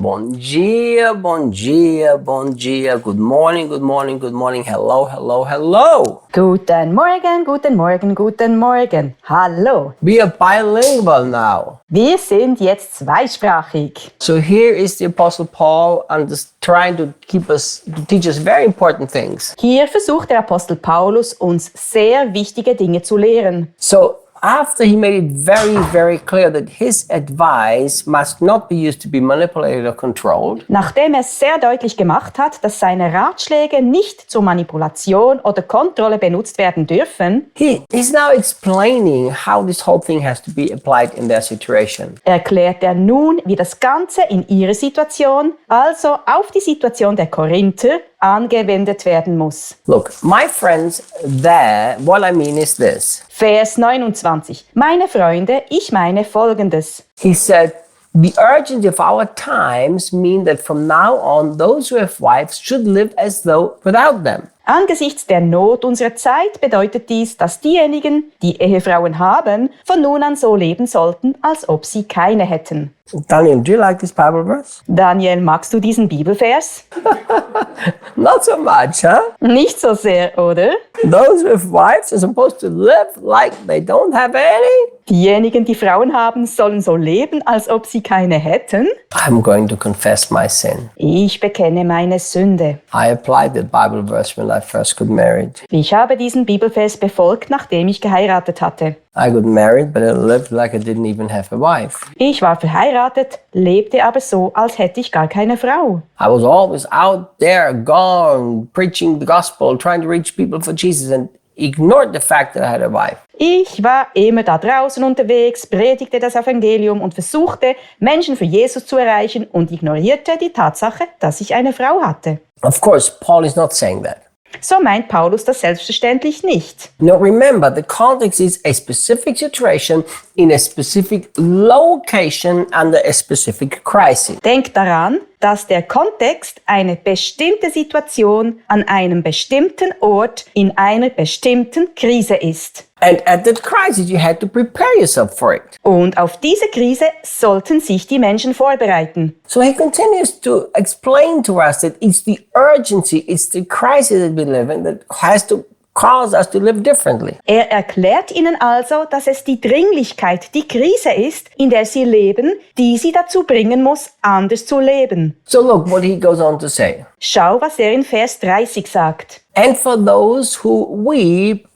Bom dia, bom dia, bom dia. Good morning, good morning, good morning. Hello, hello, hello. Guten Morgen, guten Morgen, guten Morgen. Hallo. We are bilingual now. Wir sind jetzt zweisprachig. So here is the Apostle Paul and just trying to teach us very important things. Hier versucht der Apostel Paulus, uns sehr wichtige Dinge zu lehren. So after he made it very, very clear that his advice must not be used to be manipulated or controlled. Nachdem er sehr deutlich gemacht hat, dass seine Ratschläge nicht zur Manipulation oder Kontrolle benutzt werden dürfen, He's now explaining how this whole thing has to be applied in their situation. erklärt er nun, wie das Ganze in ihre Situation, also auf die Situation der Korinther, angewendet werden muss. Look, my friends, what I mean is this. Vers 29. Meine Freunde, ich meine folgendes. He said, the urgency of our times mean that from now on, those who have wives should live as though without them. Angesichts der Not unserer Zeit bedeutet dies, dass diejenigen, die Ehefrauen haben, von nun an so leben sollten, als ob sie keine hätten. Daniel, do you like this Bible verse? Daniel, magst du diesen Bibelvers? Not so much, huh? Nicht so sehr, oder? Those with wives are supposed to live like they don't have any? Diejenigen, die Frauen haben, sollen so leben, als ob sie keine hätten. I'm going to confess my sin. Ich bekenne meine Sünde. I applied that Bible verse when I first got married. Ich habe diesen Bibelvers befolgt, nachdem ich geheiratet hatte. I got married, but I lived like I didn't even have a wife. Ich war verheiratet, lebte aber so, als hätte ich gar keine Frau. I was always out there, gone, preaching the gospel, trying to reach people for Jesus, and ignored the fact that I had a wife. Ich war immer da draußen unterwegs, predigte das Evangelium und versuchte, Menschen für Jesus zu erreichen und ignorierte die Tatsache, dass ich eine Frau hatte. Of course, Paul is not saying that. So meint Paulus das selbstverständlich nicht. Now remember, the context is a specific situation in a specific location under a specific crisis. Denkt daran, dass der Kontext eine bestimmte Situation an einem bestimmten Ort in einer bestimmten Krise ist. And at that crisis, you had to prepare yourself for it. Und auf diese Krise sollten sich die Menschen vorbereiten. So he continues to explain to us that it's the urgency, it's the crisis that we live in that has to cause us to live differently. Er erklärt ihnen also, dass es die Dringlichkeit, die Krise ist, in der sie leben, die sie dazu bringen muss, anders zu leben. So look what he goes on to say. Schau, was er in Vers 30 sagt. And for those who weep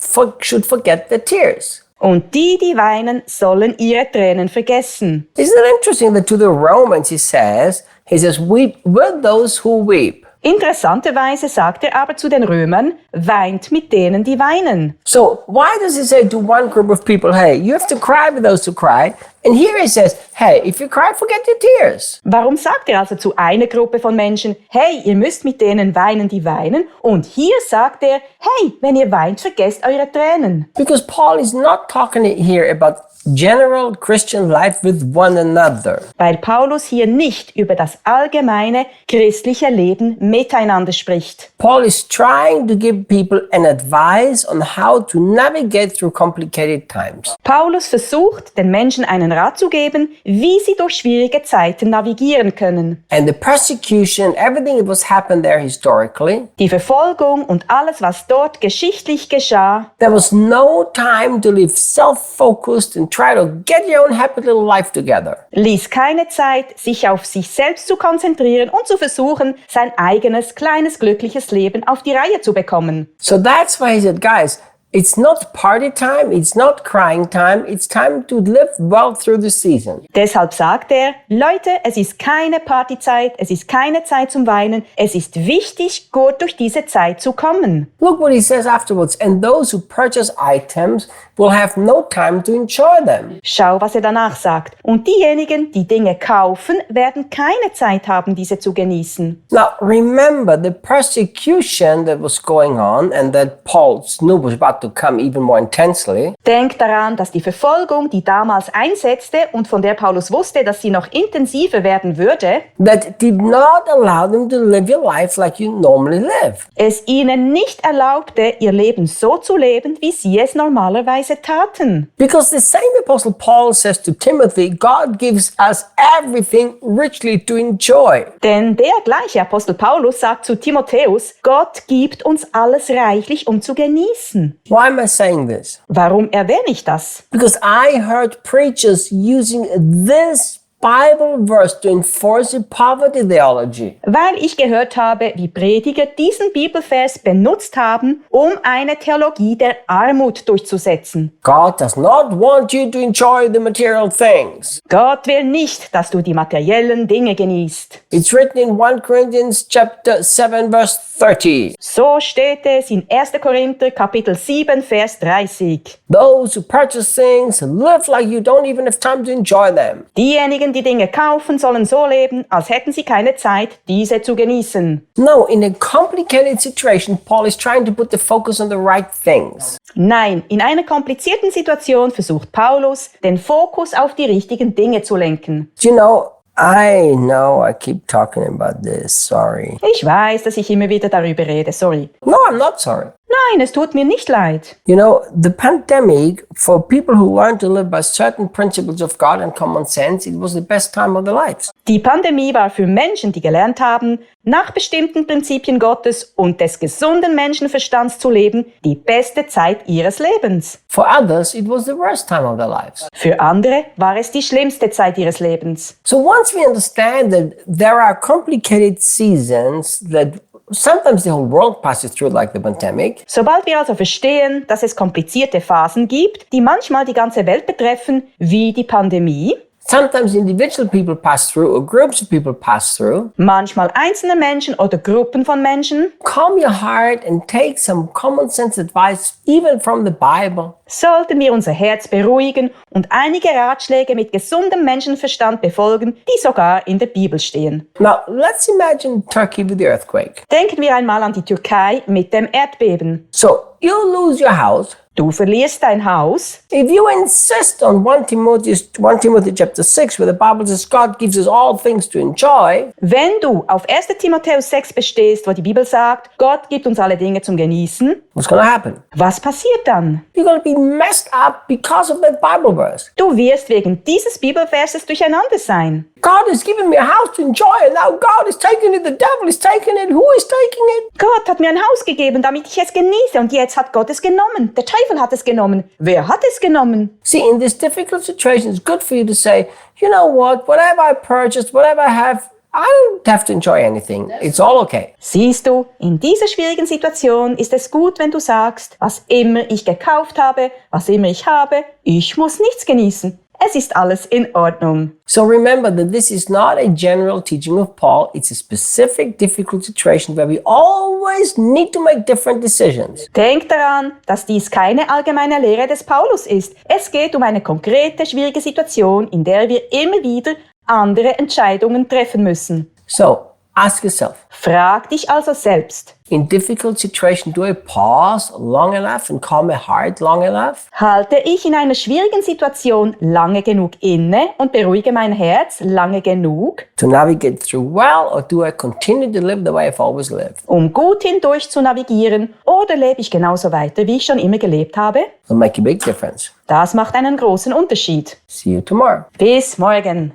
should forget their tears. Und die, die weinen, sollen ihre Tränen vergessen. Isn't it interesting that to the Romans he says, weep with those who weep. Interessanterweise sagt er aber zu den Römern, weint mit denen, die weinen. So why does he say to one group of people, hey, you have to cry with those who cry? And here he says, hey, if you cry, forget your tears. Warum sagt er also zu einer Gruppe von Menschen, hey, ihr müsst mit denen weinen, die weinen? Und hier sagt er, hey, wenn ihr weint, vergesst eure Tränen. Because Paul is not talking here about general Christian life with one another. Weil Paulus hier nicht über das allgemeine christliche Leben miteinander spricht. Paul is trying to give people an advice on how to navigate through complicated times. Paulus versucht, den Menschen einen Rat zu geben, wie sie durch schwierige Zeiten navigieren können. And the persecution, everything that was happened there historically, Die Verfolgung und alles, was dort geschichtlich geschah, there was no time to live self-focused and try to get your own happy little life together. ließ keine Zeit, sich auf sich selbst zu konzentrieren und zu versuchen, sein eigenes, kleines, glückliches Leben auf die Reihe zu bekommen. So that's why he said, guys, it's not party time, it's not crying time, it's time to live well through the season. Deshalb sagt er, Leute, es ist keine Partyzeit, es ist keine Zeit zum Weinen, es ist wichtig, gut durch diese Zeit zu kommen. Look what he says afterwards, and those who purchase items will have no time to enjoy them. Schau, was er danach sagt. Und diejenigen, die Dinge kaufen, werden keine Zeit haben, diese zu genießen. Now remember the persecution that was going on and that Paul knew was about to come even more intensely. Denkt daran, dass die Verfolgung, die damals einsetzte und von der Paulus wusste, dass sie noch intensiver werden würde, That did not allow them to live your life like you normally live. es ihnen nicht erlaubte, ihr Leben so zu leben, wie sie es normalerweise Bibelverse taten. Because the same Apostle Paul says to Timothy, God gives us everything richly to enjoy. Denn der gleiche Apostel Paulus sagt zu Timotheus, Gott gibt uns alles reichlich, um zu genießen. Why am I saying this? Warum erwähne ich das? Because I heard preachers using this Bible verse to enforce a poverty theology. Weil ich gehört habe, wie Prediger diesen Bibelvers benutzt haben, um eine Theologie der Armut durchzusetzen. God does not want you to enjoy the material things. Gott will nicht, dass du die materiellen Dinge genießt. It's written in 1 Corinther chapter 7 verse 30. So steht es in 1. Korinther Kapitel 7, Vers 30. Those who purchase things live like you don't even have time to enjoy them. Diejenigen, die Dinge kaufen, sollen so leben, als hätten sie keine Zeit, diese zu genießen. No, in a complicated situation, Paul is trying to put the focus on the right things. Nein, in einer komplizierten Situation versucht Paulus, den Fokus auf die richtigen Dinge zu lenken. You know I keep talking about this, sorry. Ich weiß, dass ich immer wieder darüber rede, sorry. No, I'm not sorry. Nein, es tut mir nicht leid. You know, the pandemic, for people who learn to live by certain principles of God and common sense, it was the best time of their lives. Die Pandemie war für Menschen, die gelernt haben, nach bestimmten Prinzipien Gottes und des gesunden Menschenverstands zu leben, die beste Zeit ihres Lebens. For others, it was the worst time of their lives. Für andere war es die schlimmste Zeit ihres Lebens. So once we understand that there are complicated seasons that sometimes the whole world passes through, like the pandemic. Sobald wir also verstehen, dass es komplizierte Phasen gibt, die manchmal die ganze Welt betreffen, wie die Pandemie, Sometimes individual people pass through or groups of people pass through. manchmal einzelne Menschen oder Gruppen von Menschen, Calm your heart and take some common sense advice, even from the Bible. sollten wir unser Herz beruhigen und einige Ratschläge mit gesundem Menschenverstand befolgen, die sogar in der Bibel stehen. Now, let's imagine Turkey with the earthquake. Denken wir einmal an die Türkei mit dem Erdbeben. So, you lose your house. Du verlierst dein Haus. If you insist on 1 Timothy chapter 6, where the Bible says God gives us all things to enjoy, Wenn du auf 1. Timotheus 6 bestehst, wo die Bibel sagt, Gott gibt uns alle Dinge zum Genießen, what's going to happen? was passiert dann? You're going to be messed up because of that Bible verse. Du wirst wegen dieses Bibelverses durcheinander sein. God has given me a house to enjoy, and now God is taking it, the devil is taking it, who is taking it? Gott hat mir ein Haus gegeben, damit ich es genieße, und jetzt hat Gott es genommen. Der Teufel hat es genommen. Wer hat es genommen? See, in this difficult situation, it's good for you to say, you know what, whatever I purchased, whatever I have, I don't have to enjoy anything. It's all okay. Siehst du, in dieser schwierigen Situation ist es gut, wenn du sagst, was immer ich gekauft habe, was immer ich habe, ich muss nichts genießen. Es ist alles in Ordnung. So remember that this is not a general teaching of Paul. It's a specific difficult situation where we always need to make different decisions. Denk daran, dass dies keine allgemeine Lehre des Paulus ist. Es geht um eine konkrete, schwierige Situation, in der wir immer wieder andere Entscheidungen treffen müssen. So ask yourself, Frag dich also selbst. in difficult situation, do I pause long enough and calm my heart long enough? Halte ich in einer schwierigen Situation lange genug inne und beruhige mein Herz lange genug, To navigate through well, or do I continue to live the way I've always lived? um gut hindurch zu navigieren, oder lebe ich genauso weiter, wie ich schon immer gelebt habe? It'll make a big difference. Das macht einen großen Unterschied. See you tomorrow. Bis morgen.